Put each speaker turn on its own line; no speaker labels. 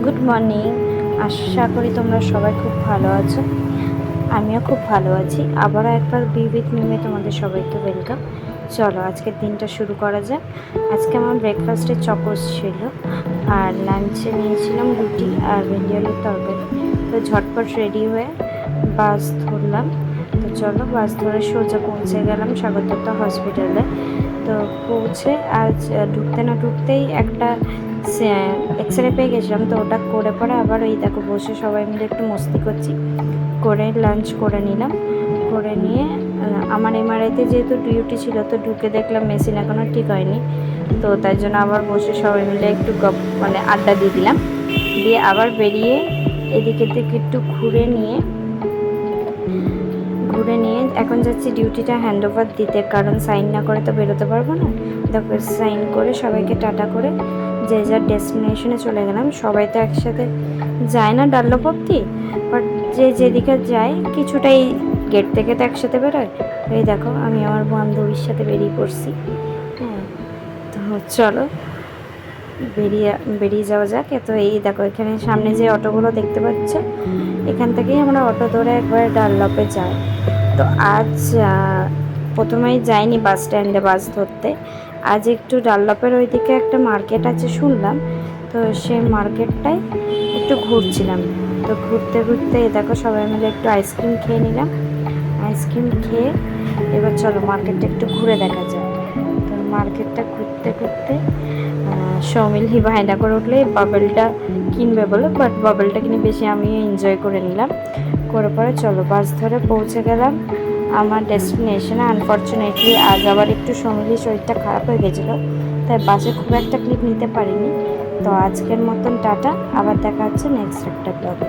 Good morning. আশা করি তোমরা সবাই খুব ভালো আছো। আমিও খুব ভালো আছি। আবারও একবার বিবিধ মিমে তোমাদের সবাইকে ওয়েলকাম। চলো আজকের দিনটা শুরু করা যাক। আজকে আমার ব্রেকফাস্টে চকোস ছিল, আর লাঞ্চে নিয়েছিলাম রুটি আর ভেন্ডি আলুর তরকারি। তো ঝটপট রেডি হয়ে বাস ধরলাম। তো চলো বাস ধরে সোজা পৌঁছে গেলাম স্বাগততা হসপিটালে। তো পৌঁছে আজ ঢুকতে না ঢুকতেই একটা এক্স রে পেয়ে গেছিলাম। তো ওটা করে পরে আবার এই দেখো বসে সবাই মিলে একটু মস্তি করছি, করে লাঞ্চ করে নিলাম। করে নিয়ে আমার এমআরআইতে যেহেতু ডিউটি ছিল, তো ঢুকে দেখলাম মেশিন এখনও ঠিক হয়নি। তো তাই জন্য আবার বসে সবাই মিলে একটু আড্ডা দিয়ে দিলাম। দিয়ে আবার বেরিয়ে এদিকে থেকে একটু ঘুরে নিয়ে এখন যাচ্ছি ডিউটিটা হ্যান্ড ওভার দিতে, কারণ সাইন না করে তো বেরোতে পারবো না। দেখো সাইন করে সবাইকে টাটা করে যে যার ডেস্টিনেশনে চলে গেলাম। সবাই তো একসাথে যায় না ডাল্লপ অব্দি, বাট যে যেদিকে যায় কিছুটাই গেট থেকে তো একসাথে বেরোয়। এই দেখো আমি আমার বান্ধবীর সাথে বেরিয়ে পড়ছি। হ্যাঁ, তো চলো বেরিয়ে যাওয়া যাক। তো এই দেখো এখানে সামনে যে অটোগুলো দেখতে পাচ্ছ, এখান থেকেই আমরা অটো ধরে একবার ডাল্লপে যাই। তো আজ প্রথমেই যাইনি বাস স্ট্যান্ডে বাস ধরতে। আজ একটু ডাল্লপের ওইদিকে একটা মার্কেট আছে শুনলাম, তো সেই মার্কেটটায় একটু ঘুরছিলাম। তো ঘুরতে ঘুরতে দেখো সবাই মিলে একটু আইসক্রিম খেয়ে নিলাম। আইসক্রিম খেয়ে এবার চলো মার্কেটটা একটু ঘুরে দেখা যায়। তো মার্কেটটা ঘুরতে ঘুরতে সৌমিলহি বায়না করে উঠলে বাবেলটা কিনবে বলে, বাট বাবেলটা কিনে বেশি আমিও এনজয় করে নিলাম। করে পরে চলো বাস ধরে পৌঁছে গেলাম আমার ডেস্টিনেশনে। আনফর্চুনেটলি আজ আবার একটু সৌমিলির শরীরটা খারাপ হয়ে গেছিলো, তাই বাসে খুব একটা ক্লিপ নিতে পারিনি। তো আজকের মতন টাটা, আবার দেখা হচ্ছে নেক্সট একটা ব্লগে।